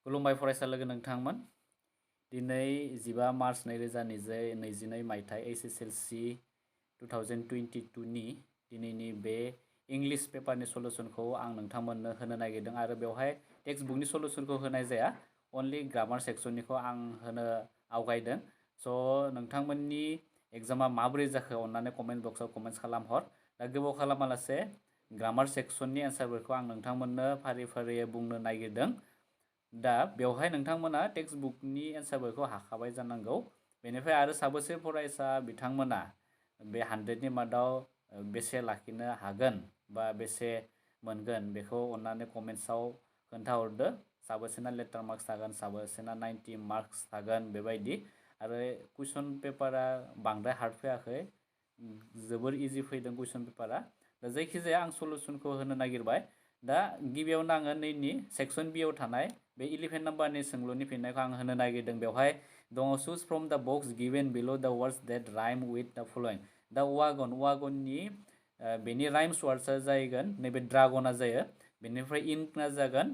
खुलुमबाय फरायसा लोगो नोंथांमोन दिनै 15 मार्च 2022 मायथाइ HSLC 2022 नि दिनैनि बे इंलिश पेपारनि सलुशनखौ आं नोंथांमोननो होनो नागिरदों आरो बेवहाय टेक्स्ट बुकनि सलुशनखौ होनाय जाया अनलि ग्रामार सेक्शननिखौ आं होनो आवगायदों स' नोंथांमोननि एग्जामा माबोरै जाखो अन्नानै कमेन्ट बक्सआव कमेन्ट्स खालामहर दा गोबाव खालामालासे ग्रामार सेक्शननि एन्सारफोरखौ आं नोंथांमोननो फारि फारियै बुंनो नागिरदों दा बेवहाय नोंथांमोना टेक्स्ट बुकनि एन्सारफोरखौ हाखाबाय जानांगौ बेनिफ्राय आरो साबेसे फरायसा बिथांमोना बे 100नि मादाव बेसे लाखिनो हागोन बा बेसे मोनगोन बेखौ अन्नानै कमेन्ट्सआव खोन्थाहरदो साबेसेना लेटार मार्क्स थागोन साबेसेना 90 मार्क्स थागोन बेबायदि आरो कुइसन पेपारा बांद्राय हार्ड फैयाखै जोबोर इजि फैदों कुइसन पेपारा दा जायखिजाया आं सलुशनखौ होनो नागिरबाय दा गिबियावनो आङो नैनि सेक्शन बि आव थानाय बे 11 नाम्बारनि सोंलुनि फिननायखौ आं होनो नागिरदों बेवहाय दङ choose from the box given below the words that rhyme with द फलोइं दा वागननि बेनि राइम्स वार्ड्सआ जागोन नैबे ड्रागना जायो बेनिफ्राय इंकना जागोन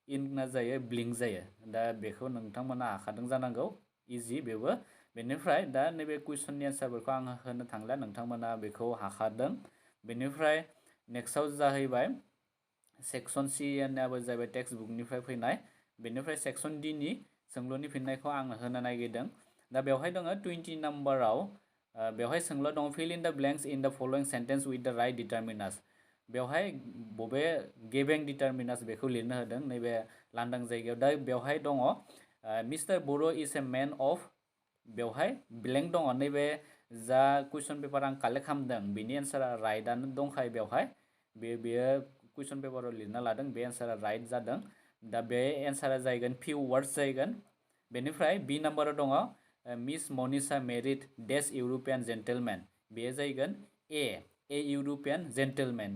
इंकना जायो ब्लिंक जायो दा बेखौ नोंथांमोना हाखादों जानांगौ इजि बेबो बेनिफ्राय दा नैबे कुइसननि एन्सारफोरखौ आं होनो थांला नोंथांमोना बेखौ हाखादों बेनिफ्राय नेक्स्टआव जाहैबाय सेक्शन सी नाबो जाहैबाय टेक्स्ट बुकनिफ्राय फैनाय बेनिफ्राय सेक्शन डी नि सोंलुनि फिननायखौ आं होनो नागिरदों दा बेवहाय दङ 20 नाम्बाराव बेवहाय सोंलु दङ fill in the blanks in the following sentence with the right determiners बेवहाय बबे गेबें डिटारमिनास बेखौ लिरनो होदों नैबे लांदां जायगायाव दा बेवहाय दङ मिस्टार बर' इज ए मैन अफ बेवहाय ब्लेंक दङ नैबे जा कुइसन पेपार आं कालेक्ट खालामदों बेनि एन्सारा राइटआनो दंखायो बेवहाय बेयो कुइसन पेपाराव लिरना लादों बे एन्सारा राइट जादों दा बे एन्सारा जागोन फिउ वर्ड्स जागोन बेनिफ्राय बी नाम्बाराव दङ मिस मनिषा मेरिड डेस इउरोपियान जेन्टेलमेन बेयो जागोन ए इउरोपियान जेन्टेलमेन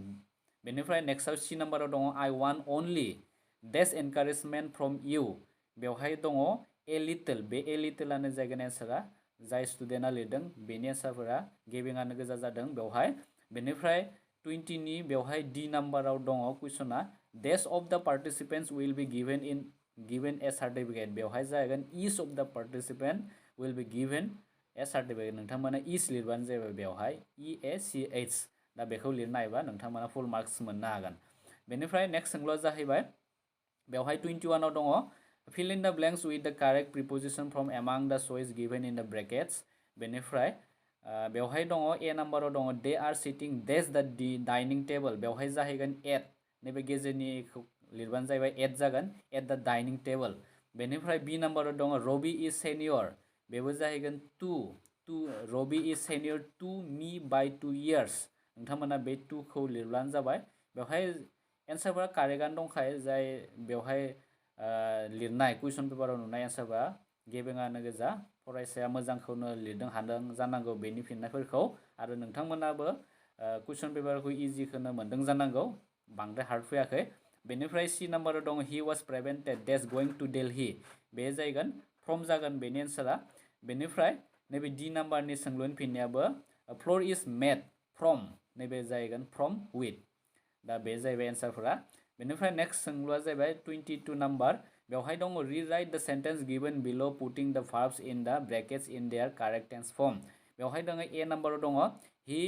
बेनिफ्राय नेक्स्टआव सी नाम्बाराव दङ I want only dash encouragement from you बेवहाय दङ ए लिटल बे ए लिटलानो जागोन एन्सारा जाय स्टुडेन्टआ लिरदों बेनि एन्सारफोरा गेबिंआनो गोजा जादों बेवहाय बेनिफ्राय 20 नि बेवहाय डी नाम्बाराव दङ कुइसना डेस अफ द participants will be given A certificate बेवहाय जागोन इच अफ द participant will be given A certificate नोंथांमोना इच लिरबानो जाबाय बेवहाय EACH दा बेखौ लिरनो हायोबा नोंथांमोना फुल मार्क्स मोननो हागोन बेनिफ्राय नेक्स्ट सोंलुआ जाहैबाय बेवहाय 21 आव दङ fill in the blanks with the correct preposition from among the choice given in the brackets बेनिफ्राय बेवहाय दङ ए नाम्बाराव दङ they are sitting dash the dining table बेवहाय जाहैगोन at नैबे गेजेरनिखौ लिरबानो जाहैबाय at जागोन at the dining table बेनिफ्राय बी नाम्बाराव दङ रबि is senior बेबो जाहैगोन to Rabi is senior to me by 2 years नोंथांमोना बे 2 खौ लिरब्लानो जाबाय बेवहाय एन्सारफोरा कारेक्टआनो दंखायो जाय बेवहाय लिरनाय कुइसन पेपाराव नुनाय एन्सारफोरा गेबेंआनो गोजा फरायसाया मोजांखौनो लिरदों हादों जानांगौ बेनि फिननायफोरखौ आरो नोंथांमोनाबो कुइसन पेपारखौ इजिखौनो मोनदों जानांगौ बांद्राय हार्ड फैयाखै बेनिफ्राय सी नाम्बाराव दङ he was prevented dash going to Delhi बे जागोन फ्रम जागोन बेनि एन्सारा बेनिफ्राय नैबे डी नाम्बारनि सोंलुनि फिननायाबो फ्लोर इज मेड फ्रम नैबे जागोन फ्रम विथ दा बे जाहैबाय एन्सारफोरा बेनिफ्राय नेक्स्ट सोंलुआ जाहैबाय 22 नाम्बार बेवहाय दङ rewrite the sentence given below putting the verbs in the brackets in their correct tense form बेवहाय दङ ए नाम्बाराव दङ ही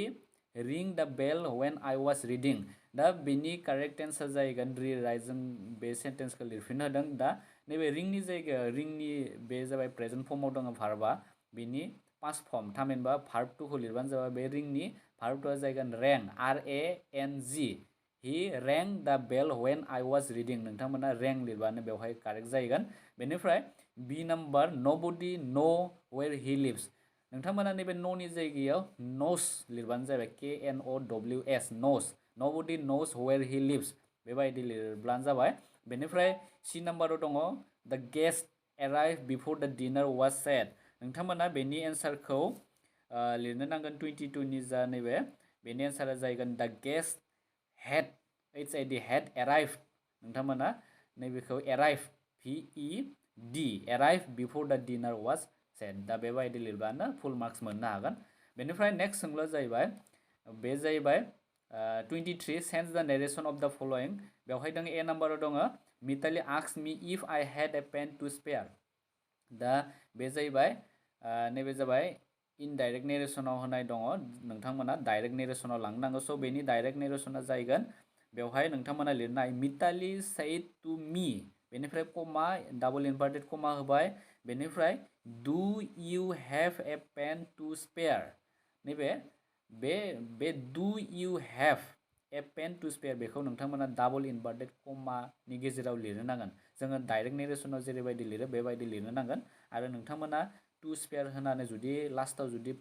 रिं द बेल व्हेन आई वाज रिडिं दा बेनि कारेक्ट टेन्सआ जाहैगोन रीराइट जों बे सेन्टेन्सखौ लिरफिननो होदों दा नैबे रिंनि जायगायाव रिंनि बे जाबाय प्रेजेन्ट फर्माव दङ भार्बआ बेनि पास्ट फर्म थामहिनबा भार्ब 2 खौ लिरबानो जाबाय बे रिंनि भार्ब 2आ जाहैगोन रें RANG Hi rang the bell when I was reading नोंथांमोना rang लिरबानो बेवहाय कारेक्ट जागोन बेनिफ्राय बी number nobody know where he lives नोंथांमोना नैबे न'नि जायगायाव knows लिरबानो जाबाय KNOWS knows nobody knows where he lives बेबायदि लिरब्लानो जाबाय बेनिफ्राय सी नाम्बाराव दङ the guest arrived before the dinner was set नोंथांमोना बेनि एन्सारखौ लिरनो नांगोन 22 नि जा नैबे बेनि एन्सारा जागोन the guest had had arrived नोंथांमोना नैबेखौ arrive VED arrive before the dinner was set दा बेबायदि लिरबानो फुल मार्क्स मोननो हागोन बेनिफ्राय नेक्स्ट सोंलुआ जाहैबाय बे जाहैबाय 23 सेन्स द नेरेशन अफ द फलोइं बेवहाय दङ ए नाम्बाराव दङ Mitali asked me if I had a pen to spare दा बे जाहैबाय नैबे जाबाय इनडाइरेक्ट नेरेसनाव होनाय दङ नोंथांमोना डाइरेक्ट नेरेसनाव लांनांगौ स' बेनि डाइरेक्ट नेरेसना जाहैगोन बेवहाय नोंथांमोना लिरनाय मिताली सेड टू मी बेनिफ्राय कमा डाबल इनभार्टेड कमा होबाय बेनिफ्राय do you have a pen to spare नैबे बे do you have a pen to spare बेखौ नोंथांमोना डाबल इनभार्टेड कमानि गेजेराव लिरनो नांगोन जोङो डाइरेक्ट नेरेसनाव जेरैबायदि लिरो बेबायदि लिरनो नांगन आरो नोंथांमोना टू स्पेयर होनानै जुदि लास्टाव जुदि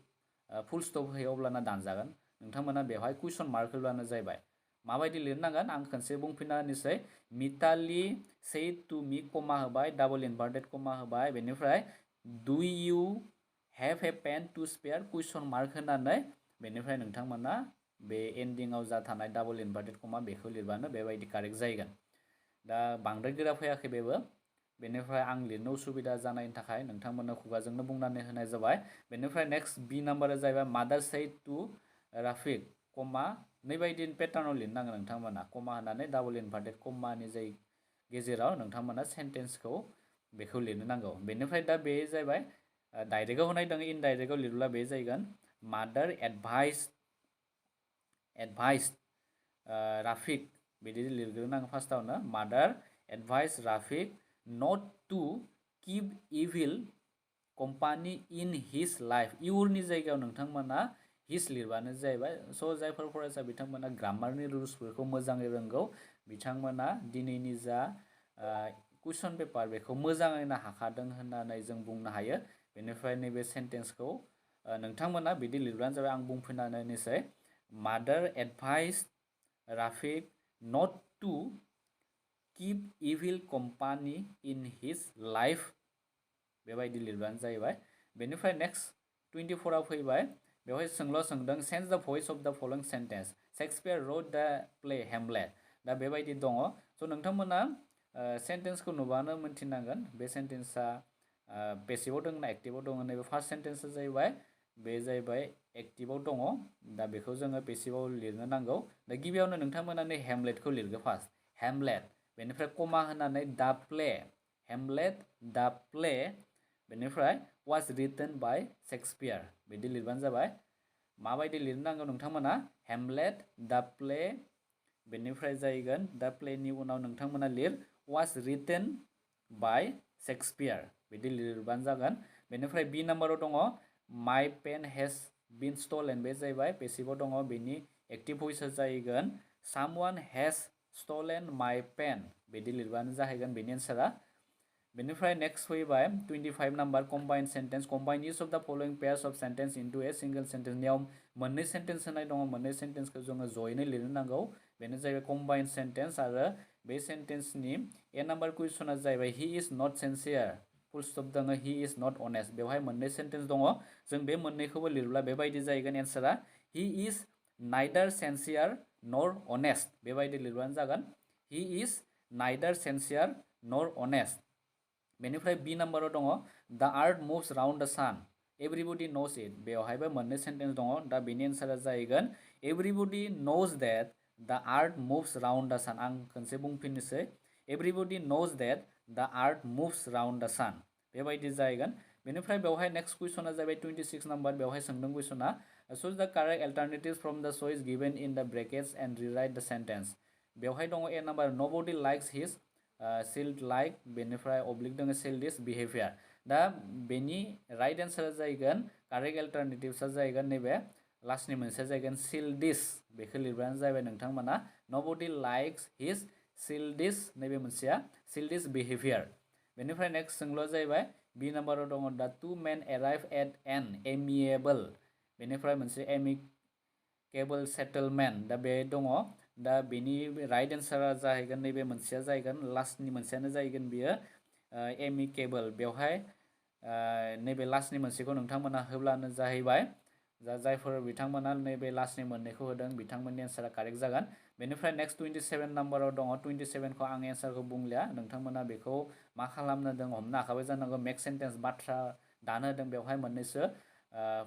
फुल स्टप होयो अब्लाना दानजागोन नोंथांमोना बेवहाय कुइसन मार्क होब्लानो जाहैबाय माबायदि लिरनांगोन आं खनसे बुंफिनना होनोसै मिताली सेड टू मी कमा होबाय डाबल इनभार्टेड कमा होबाय बेनिफ्राय do you have a pen to spare question mark होनानै बेनिफ्राय नोंथांमोना बे एन्डिंआव जा थानाय डाबल इनभार्टेड कमा बेखौ लिरबानो बेबायदि कारेक्ट जाहैगोन दा बांद्राय गोरा फैयाखै बेबो बेनिफ्राय आं लिरनो उसुबिदा जानायनि थाखाय नोंथांमोननो खुगाजोंनो बुंनानै होनाय जाबाय बेनिफ्राय नेक्स्ट बी नाम्बारा जाहैबाय मादार सेड टू राफिक कमा नैबायदि पेटार्नाव लिरनांगोन नोंथांमोना कमा होनानै डाबल इनभार्टेड कमानि जाय गेजेराव नोंथांमोना सेन्टेन्सखौ बेखौ लिरनो नांगौ बेनिफ्राय दा बे जाहैबाय डाइरेक्टआव होनाय दङ इनडाइरेक्टआव लिरोब्ला बे जाहैगोन मादार एडभाइस राफिक बिदि लिरग्रोनांगौ फार्स्टआवनो मादार advice Rafiq not to keep evil company in his life इउरनि जायगायाव नोंथांमोना हिज लिरबानो जाहैबाय स' जायफोर फरायसा बिथांमोना ग्रामारनि रुल्सफोरखौ मोजाङै रोंगौ बिथांमोना दिनैनि जा कुइसन पेपार बेखौ मोजाङैनो हाखादों होननानै जों बुंनो हायो बेनिफ्राय नैबे सेन्टेन्सखौ नोंथांमोना बिदि लिरबानो जाबाय आं बुंफिननानै होनोसै मादार advice Rafiq not to keep evil company in his life बेबायदि लिरबानो जाहैबाय बेनिफ्राय नेक्स्ट 24आव फैबाय बेवहाय सोंल' सोंदों सेन्स द voice of the following sentence Shakespeare wrote the play Hamlet दा बेबायदि दङ स' नोंथांमोना सेन्टेन्सखौ नुबानो मोनथिनांगोन बे सेन्टेन्सआ पेसिभाव दङ ना एक्टिभाव दङ नैबे फार्स्ट सेन्टेन्सआ जाहैबाय बे जाहैबाय एक्टिभाव दङ दा बेखौ जोङो पेसिभाव लिरनो नांगौ दा गिबियावनो नोंथांमोना नै हेमलेटखौ लिरगो फार्स्ट हेमलेट बेनिफ्राय कमा होनानै दा प्ले हेमलेट दा प्ले बेनिफ्राय वाज रिटेन बाय शेक्सपियार बिदि लिरबानो जाबाय माबायदि लिरनांगौ नोंथांमोना हेमलेट दा प्ले बेनिफ्राय जाहैगोन दा प्लेनि उनाव नोंथांमोना लिर वाज रिटेन बाय शेक्सपियार बिदि लिरबानो जागोन बेनिफ्राय बी नाम्बाराव दङ माय पेन हेज बिन स्टलेन बे जाहैबाय पेसिभाव दङ बेनि एक्टिभ भइसआ जाहैगोन सामवान हेज स्टलेन माय पेन बिदि लिरबानो जाहैगोन बेनि एन्सारा बेनिफ्राय नेक्स्ट फैबाय 25 number combine sentence combine each of the following pairs of sentence into a single sentence नियाव मोननै सेन्टेन्स होनाय दङ मोननै सेन्टेन्सखौ जोङो जयैनो लिरनो नांगौ बेनो जाहैबाय कम्बाइन सेन्टेन्स आरो बे सेन्टेन्सनि ए नाम्बार कुइसना जाहैबाय he is not sincere full stop दङ हि इज नट अनेस्ट बेवहाय मोननै सेन्टेन्स दङ जों बे मोननैखौबो लिरब्ला बेबायदि जाहैगोन एन्सारा हि इज नाइदार सिनसियार नर अनेस्ट बेबायदि लिरबानो जागोन हि इज नाइदार सिनसियार नर अनेस्ट बेनिफ्राय बी नाम्बाराव दङ द आर्थ मुभ्स राउन्ड द सान एभ्रिबडी नोज इट बेवहायबो मोननै सेन्टेन्स दङ दा बेनि एन्सारा जाहैगोन एभ्रिबडी नोज दैट द आर्थ मुभ्स राउन्ड द सान आं खनसे बुंफिननोसै एभ्रिबडी नोज दैट द आर्थ मुभ्स राउन्ड द सान बेबायदि जाहैगोन बेनिफ्राय बेवहाय नेक्स्ट कुइसना जाहैबाय 26 नाम्बार बेवहाय सोंदों कुइसना choose the correct alternatives from the choice given in the brackets and rewrite the sentence बेवहाय दङ a number nobody likes his childlike बेनिफ्राय अब्लिक दङ childish behaviour दा बेनि राइट एन्सारा जाहैगोन कारेक्ट अल्टारनेटिव्सआ जाहैगोन नैबे लास्टनि मोनसेया जाहैगोन childish बेखौ लिरबानो जाहैबाय नोंथांमोना नोबडी लाइक्स हिज childish नैबे मोनसेया childish behaviour बेनिफ्राय नेक्स्ट सोंलुआ जाहैबाय बी नाम्बाराव दङ दा two men arrive at an amiable बेनिफ्राय मोनसे एमिकेबल सेटलमेन्ट दा बे दङ दा बेनि राइट एन्सारा जाहैगोन नैबे मोनसेया जाहैगोन लास्टनि मोनसेयानो जाहैगोन बियो एमिकेबल बेवहाय नैबे लास्टनि मोनसेखौ नोंथांमोना होब्लानो जाहैबाय जायफोर बिथांमोना नैबे लास्टनि मोननैखौ होदों बिथांमोननि एन्सारा कारेक्ट जागोन बेनिफ्राय नेक्स्ट 27 नाम्बाराव दङ 27खौ आं एन्सारखौ बुंलिया नोंथांमोना बेखौ मा खालामनो होदों हमनो हाखाबाय जानांगौ मेक सेन्टेन्स बाथ्रा दानो होदों बेवहाय मोननैसो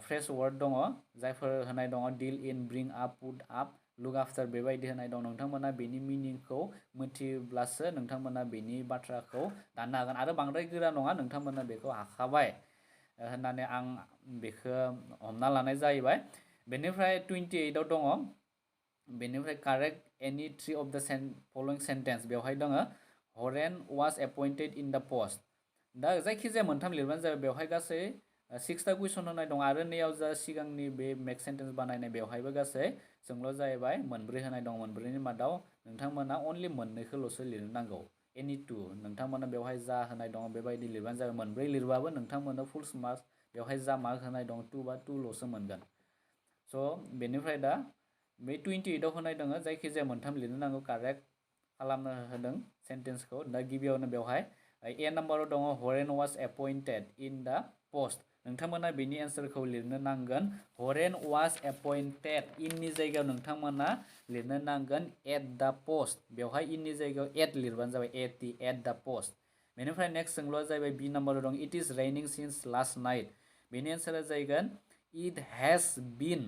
फ्रेस वर्ड दङ जायफोर होनाय दङ deal in bring up put up look after बेबायदि होनाय दं नोंथांमोना बेनि मिनिंखौ मिथिब्लासो नोंथांमोना बेनि बाथ्राखौ दाननो हागोन आरो बांद्राय गोरा नङा नोंथांमोना बेखौ हाखाबाय होननानै आं बेखौ हमना लानाय जाहैबाय बेनिफ्राय 28 आव दङ बेनिफ्राय correct any three of the following sentence बेवहाय दङ हरेन वाज एपइन्टेड इन द पोस्ट दा जायखिजाया मोनथाम लिरबानो जाबाय बेवहाय गासै 6टा कुइसन होनाय दं आरो नैयाव जा सिगांनि बे मेक सेन्टेन्स बानायनाय बेवहायबो गासै जोंल' जाहैबाय मोनब्रै होनाय दं मोनब्रैनि मादाव नोंथांमोना अनलि मोननैखौल'सो लिरनो नांगौ एनी टू नोंथांमोना बेवहाय जा होनाय दं बेबायदि लिरबानो जाबाय मोनब्रै लिरबाबो नोंथांमोना फुल मार्क्स बेवहाय जा मार्क होनाय दं 2 बा 2ल'सो मोनगोन स' बेनिफ्राय दा बे 28 आव होनाय दङ जायखिजाया मोनथाम लिरनो नांगौ कारेक्ट खालामनो होदों सेन्टेन्सखौ दा गिबियावनो बेवहाय ए नाम्बाराव दङ हरेन वाज एपइन्टेड इन द पोस्ट नोंथांमोना बेनि एन्सारखौ लिरनो नांगोन हरेन वाज एपइन्टेड इननि जायगायाव नोंथांमोना लिरनो नांगोन एट द पोस्ट बेवहाय इननि जायगायाव एट लिरबानो जाबाय एट द पोस्ट बेनिफ्राय नेक्स्ट सोंलुआ जाहैबाय बि नाम्बाराव दं it is raining since last night बेनि एन्सारा जाहैगोन it has been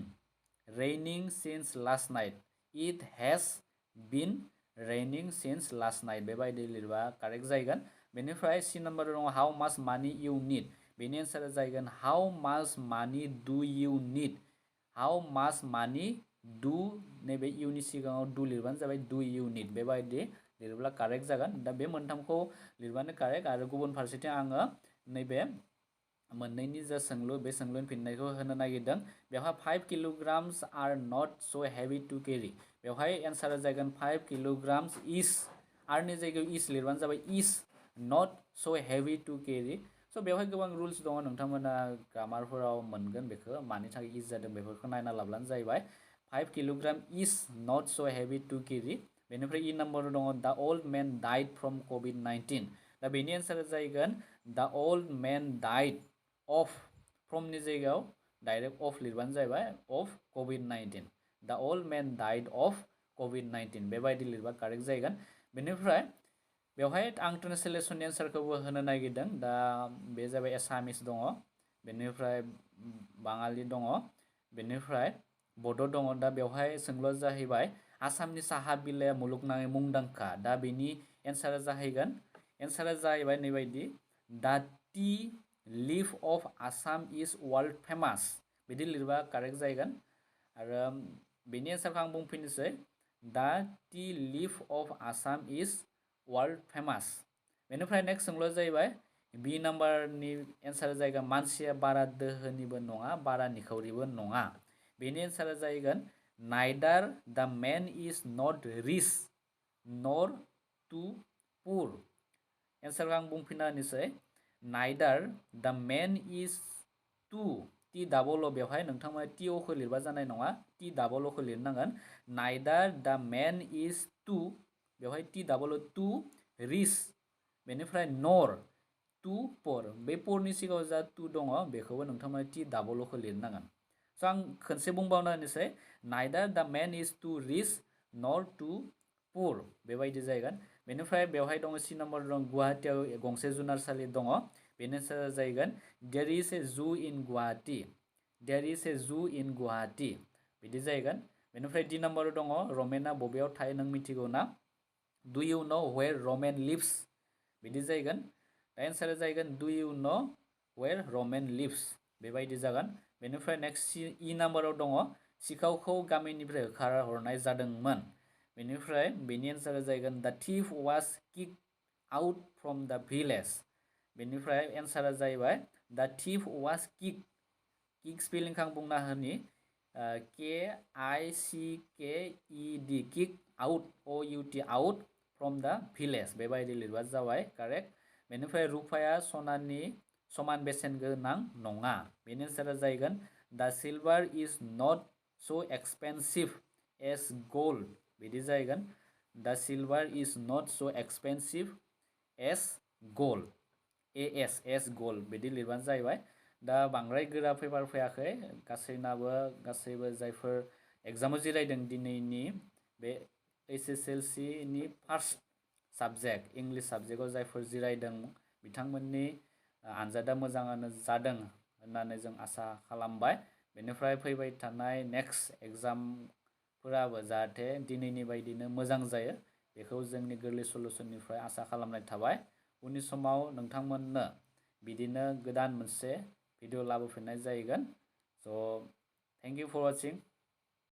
raining since last night it has been raining since last night बेबायदि लिरबा कारेक्ट जाहैगोन बेनिफ्राय सि नाम्बाराव दङ हाउ माच मानि इउ निड बेनि एन्सारा जाहैगोन हाउ माच मानि डु इउ निड हाउ माच मानि डु नैबे इउनि सिगाङाव डु लिरबानो जाबाय डु इउ निड बेबायदि लिरब्ला कारेक्ट जागोन दा बे मोनथामखौ लिरबानो कारेक्ट आरो गुबुन फारसेथिं आङो नैबे मोननैनि जा सोंलु बे सोंलुनि फिननायखौ होनो नागिरदों बेवहाय 5 किल'ग्राम्स आर नट स' हेभि टु केरि बेवहाय एन्सारा जागोन 5 किल'ग्राम्स इज आरनि जायगायाव इज लिरबानो जाबाय इज नट स' हेभि टु केरि स' बेवहाय गोबां रुल्स दङ नोंथांमोना ग्रामारफोराव मोनगोन बेखौ मानि थाखाय इज जादों बेफोरखौ नायना लाब्लानो जाहैबाय 5 किल'ग्राम इज नट स' हेभि टु केरि बेनिफ्राय इ नाम्बाराव दङ द अल्ड मेन डाइड फ्रम COVID-19 दा बेनि एन्सारा जाहैगोन द अल्ड मेन डाइड अफ फ्रमनि जायगायाव डाइरेक्ट अफ लिरबानो जाहैबाय अफ COVID-19 द अल्ड मेन डाइड अफ COVID-19 बेबायदि लिरबा कारेक्ट जाहैगोन बेनिफ्राय बेवहाय आं ट्रेन्सलेसननि एन्सारखौबो होनो नागिरदों दा बे जाबाय एसामिस दङ बेनिफ्राय बाङालि दङ बेनिफ्राय बड' दङ दा बेवहाय सोंलुआ जाहैबाय आसामनि साहा बिलाइया मुलुगनाङै मुंदांखा दा बेनि एन्सारा जाहैबाय नैबायदि दा टि लिफ of Assam is world famous बिदि लिरबा कारेक्ट जाहैगोन आरो बेनि एन्सारखौ आं बुंफिननोसै दा टि लिफ of Assam is world famous बेनिफ्राय नेक्स्ट सोंलुआ जाहैबाय बि नाम्बारनि एन्सारा जाहैगोन मानसिया बारा दोहोनिबो नङा बारा निखावरिबो नङा बेनि एन्सारा जाहैगोन नाइदार द मेन इज नट रिच नर टु पुर एन्सारखौ आं बुंफिनना होनोसै नाइदार द मेन इज टु टि डाबल अ बेवहाय नोंथांमोना टि अखौ लिरबा जानाय नङा टि डाबल अखौ लिरनांगोन नाइदार द मेन इज टु बेवहाय T double O to reach बेनिफ्राय नर टु पर बे परनि सिगाङाव जा टु दङ बेखौबो नोंथांमोना टि डाबल अखौ लिरनांगोन स' आं खनसे बुंबावना होनोसै नाइदार द मेन इज टु रिच नर टु पुर बेबायदि जाहैगोन बेनिफ्राय बेवहाय दङ सि नाम्बार दं गुवाहाटियाव गंसे जुनारसालि दङ बेनि जाहैगोन देयर इज ए जु इन गुवाहाटि देयर इज ए जु इन गुवाहाटि बिदि जाहैगोन बेनिफ्राय डि नाम्बाराव दङ रमेना बबेयाव थायो नों मिथिगौ ना डु U know where Ramen lives बिदि जाहैगोन दा एन्सारा जाहैगोन डु U know where Ramen lives बेबायदि जागोन बेनिफ्राय नेक्स्ट इ नाम्बाराव दङ सिखावखौ गामिनिफ्राय होखार हरनाय जादोंमोन बेनिफ्राय बेनि एन्सारा जाहैगोन द thief was kick out from द भिलेज बेनिफ्राय एन्सारा जाहैबाय द थिफ वाज किक स्पेलिंखौ आं बुंना होनि KICKED kick out OUT out from द भिलेज बेबायदि लिरबा जाबाय कारेक्ट बेनिफ्राय रुफाया सनानि समान बेसेन गोनां नङा बेनि एन्सारा जाहैगोन द सिलभार इज नट स' एक्सपेनसिभ एस गोल्ड बिदि जाहैगोन द सिलभार इज नट स' expensive S gold S gold बिदि लिरबानो जाहैबाय दा बांद्राय गोरा पेपार फैयाखै गासैबो जायफोर एग्जामाव जिरायदों दिनैनि बे HSLC नि फार्स्ट साबजेक्ट इंलिश साबजेक्टआव जायफोर जिरायदों बिथांमोननि आनजादा मोजाङानो जादों होननानै जों आसा खालामबाय बेनिफ्राय फैबाय थानाय नेक्स्ट एग्जाम फोराबो जाहाथे दिनैनि बायदिनो मोजां जायो बेखौ जोंनि गोरलै सलुसननिफ्राय आसा खालामनाय थाबाय। उननि समाव नोंथांमोननो बिदिनो गोदान मोनसे भिडिअ लाबोफिननाय जाहैगोन। स' थेंक इउ फर वाचिं।